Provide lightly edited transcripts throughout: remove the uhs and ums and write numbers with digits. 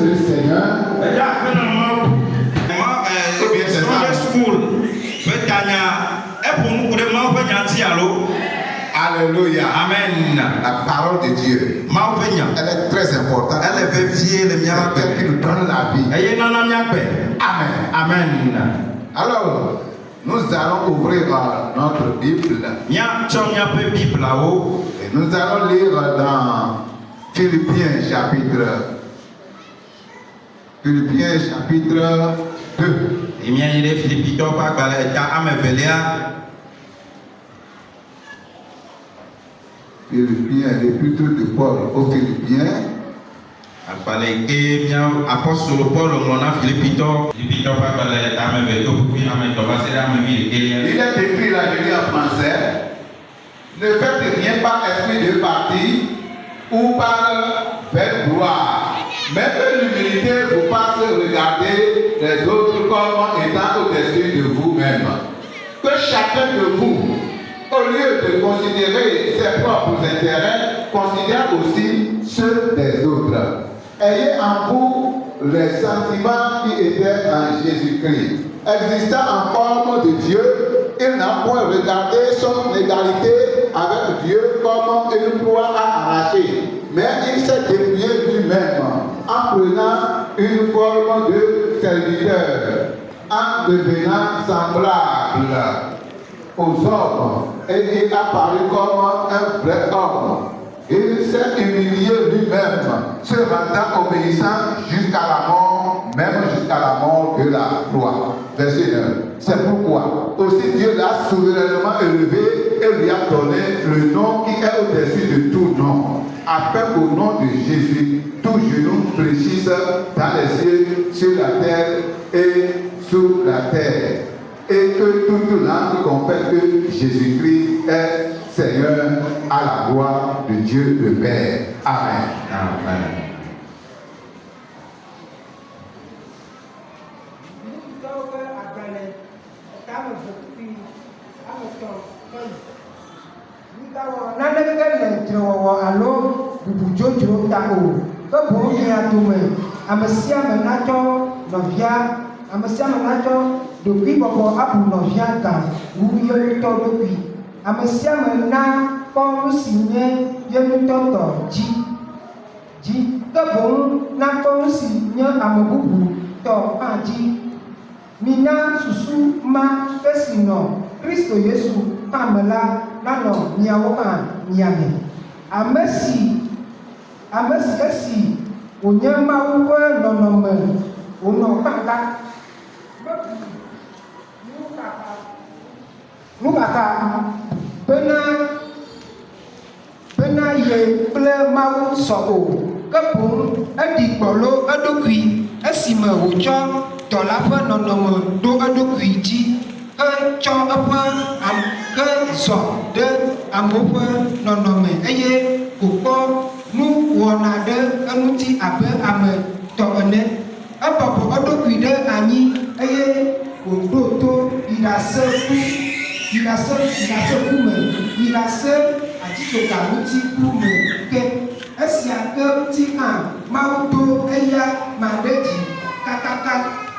le Seigneur. Alléluia. Amen. La parole de Dieu, elle est très importante. C'est elle qui nous donne la vie. Amen. Amen. Alors, nous allons ouvrir notre Bible. Et nous allons lire dans Philippiens chapitre 2. Philippiens, l'épître de Paul aux Philippiens. Il est écrit là, je lis en français. Ne faites rien par esprit de parti ou par belle gloire, mais que l'humilité vous fasse regarder les autres comme étant au-dessus de vous-même. Que chacun de vous, au lieu de considérer ses propres intérêts, considère aussi ceux des autres. Ayez en vous les sentiments qui étaient en Jésus-Christ. Existant en forme de Dieu, il n'a point regardé son égalité avec Dieu comme une proie à arracher, mais il s'est dépouillé lui-même en prenant une forme de serviteur, en devenant semblable aux hommes, et il apparut comme un vrai homme. Il s'est humilié lui-même, se rendant obéissant jusqu'à la mort, même jusqu'à la mort de la croix. Verset 9. C'est pourquoi aussi Dieu l'a souverainement élevé et lui a donné le nom qui est au-dessus de tout nom, afin qu'au nom de Jésus, tout genou fléchisse dans les cieux, sur la terre et sous la terre, et que toute langue confesse que Jésus-Christ est Seigneur, à la gloire de Dieu le Père. Amen. Amen. Depuis Bobo Abu Novia Gam, Wuyo Todokui, Amesiame na Paul signé Yenutoto, Ji, Gabon, na Paul signé Amabubu, To Anji, Mina Susu, Ma, Pesino, Christo Yesu, Pamela, Lano, Niawa, Niame, Amesi, Onyama Uwe, Nonome, Unokaka. Nukaka bena ye kple mawu sɔgo ke boŋ eɖi gbɔlo eɖokui esime wòtsɔ dɔla ƒe nɔnɔme ɖo eɖokui dzi hetsɔ eƒe zɔ ɖe amewo ƒe nɔnɔme eye wòkpɔ nu wɔna ɖe eŋuti abe ame tɔ ene. Ebɔbɔ eɖokui ɖe anyi eye wòɖo to yirase kume, yirase atitsoga ŋuti kume ke esia ke ŋuti hã Mawu do eya ma ɖe dzi kakaka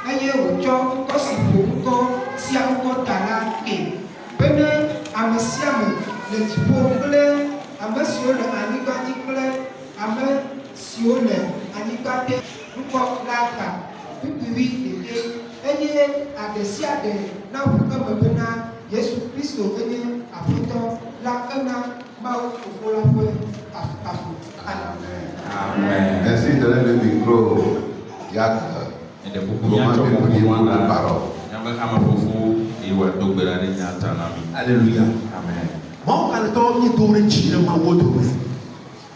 eye wòtsɔ tɔsiƒo ŋkɔ sia ŋkɔ da la ke bena ame sia ame le dziƒo kple ame siwo le anyigba dzi kple ame siwo le anyigba te ŋkɔ la ta bibiri dede eye aɖe sia aɖe na ʋu eme bena Yesu Kristo enye Aƒetɔ la ena Mawu Fofo la ƒe kafukafu. Amen. Merci de donner le micro. Yak. Alléluia. Amen. Mon canton ni tourne chine ma wodo.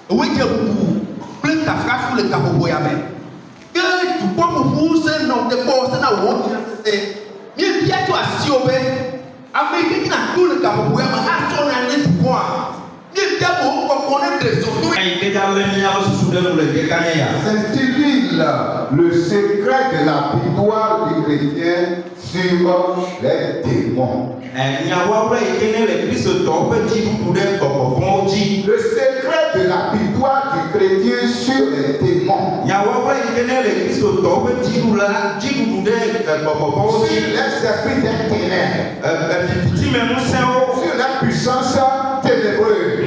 Oui que vous plein ta frappe le capo yame. Que tu peux me pousser non de poste na won c'est. Mi bien toi si obé. Américain qui n'a tout le capo yame a ton année quoi. s'intitule le secret de la victoire du chrétien sur les démons. Le secret de la victoire du chrétien sur les démons. Sur les esprits des ténèbres. Sur la puissance ténébreuse.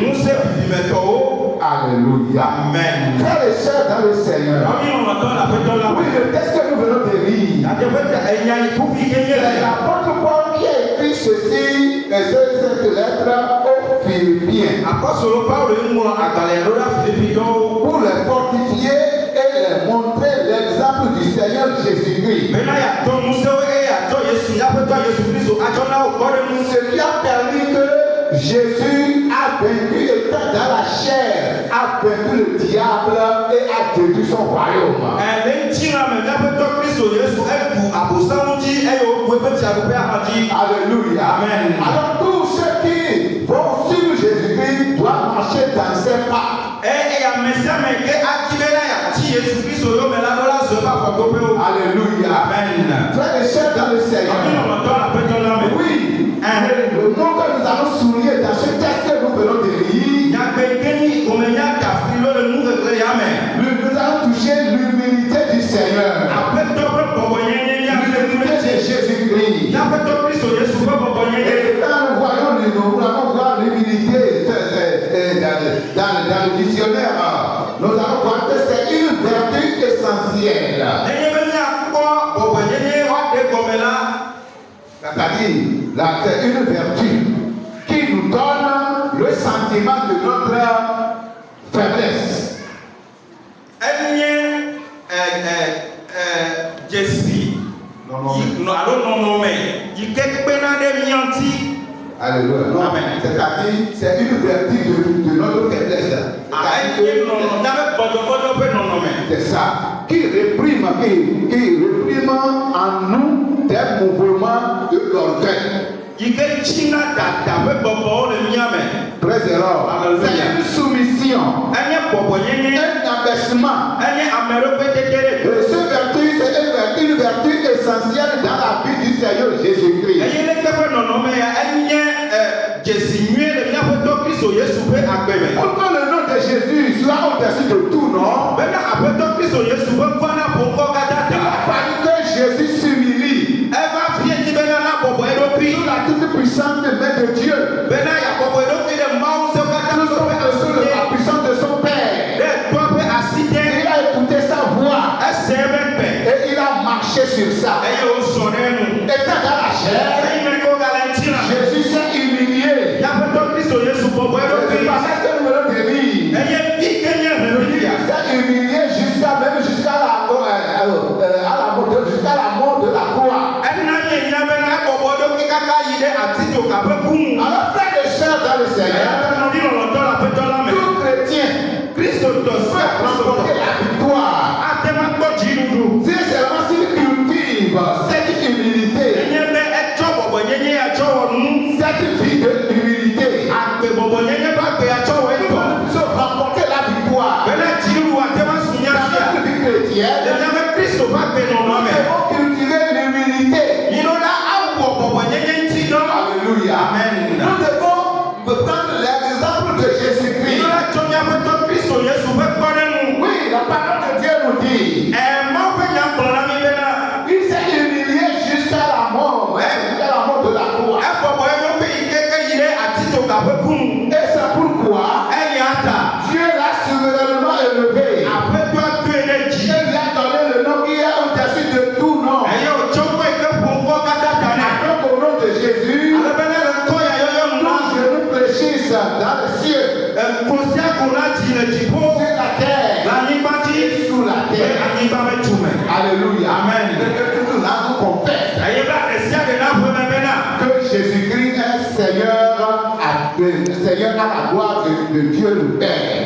Alléluia. Amen. Frères et sœurs dans le Seigneur. Oui, le texte que nous venons de lire. C'est l'apôtre Paul qui a écrit ceci, cette lettre aux Philippiens. Pour les fortifier et les montrer l'exemple du Seigneur Jésus-Christ. Ce qui a permis que Jésus a vaincu, étant dans la chair, a vaincu le diable et a détruit son royaume. Alléluia. Amen. Alors tous ceux qui vont suivre Jésus-Christ doivent marcher dans ses pas. Alléluia. Amen. Frères et sœurs dans le Seigneur. Oui. Le mot que nous allons souligner dans ce texte que nous venons de lire, nous allons toucher l'humilité du Seigneur. L'humilité de Jésus-Christ. Et quand nous allons voir l'humilité dans le dictionnaire, nous allons voir que c'est une vertu essentielle. C'est-à-dire, c'est une vertu qui nous donne le sentiment de notre faiblesse. Alléluia. Amen. C'est-à-dire, c'est une vertu de notre faiblesse. C'est ça. Qui réprime en nous des mouvements de l'orgueil. Très erreur. C'est une soumission, un abaissement. Et cette vertu, c'est une vertu essentielle dans la vie du Seigneur Jésus-Christ. Pourquoi le nom de Jésus soit au-dessus de tout nom? Parce que Jésus s'humilie sous la toute puissance de main de Dieu, sous la puissance de son Père. Il a écouté sa voix et il a marché sur ça. Étant dans la chair, Jésus s'est humilié. C'est pas ça que nous voulons dire. Il s'est humilié jusqu'à la mort de la croix. Alors frères et sœurs dans le Seigneur, tout chrétien peut remporter la victoire. C'est seulement s'il cultive cette humilité, cette vie de humilité, se remporter la victoire. Dans notre vie chrétienne, nous devons cultiver l'humilité. Alléluia. Amen. Nous devons prendre l'exemple de Jésus-Christ. Oui, la parole de Dieu nous dit, il s'est humilié jusqu'à la mort, jusqu'à la mort de la croix. Et c'est pourquoi Dieu l'a souverainement élevé. Il lui a donné le nom qui est au-dessus de tout nom. Après au nom de Jésus, tous genoux fléchissent dans le ciel, sur la terre et sous la terre. Alléluia. Amen. Que nous l'avons confesse que Jésus-Christ est Seigneur à la gloire de Dieu le Père.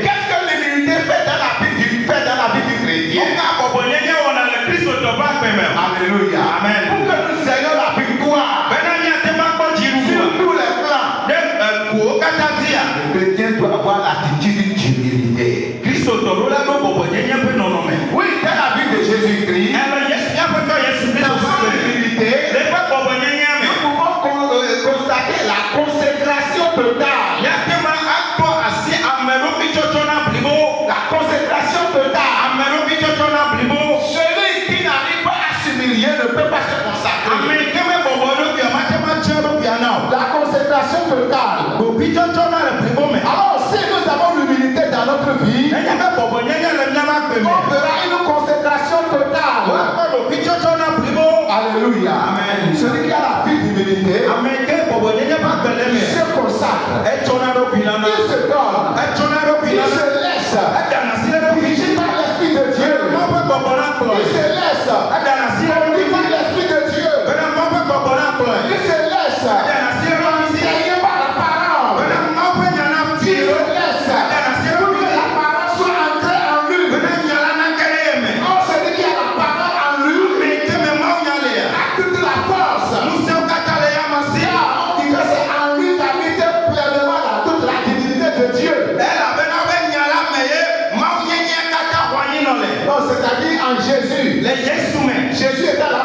Qu'est-ce que l'humilité fait dans la vie du chrétien? Alléluia. Amen. Pour que nous ayons la victoire, totale. Alors, Alors, si nous avons l'humilité dans notre vie, on fera une consécration totale. Alléluia. Amen. Celui qui a la vie d'humilité, il se consacre, il se donne, il se laisse diriger par l'Esprit de Dieu. Il se laisse conduire par l'Esprit de Dieu. Il se laisse enseigner par la parole. Il se laisse pour que la parole soit ancrée en lui. Or, celui qui a la parole en lui a toute la force. Car on dit que c'est en lui qu'habite pleinement toute la divinité de Dieu. Donc, c'est-à-dire en Jésus. Jésus était la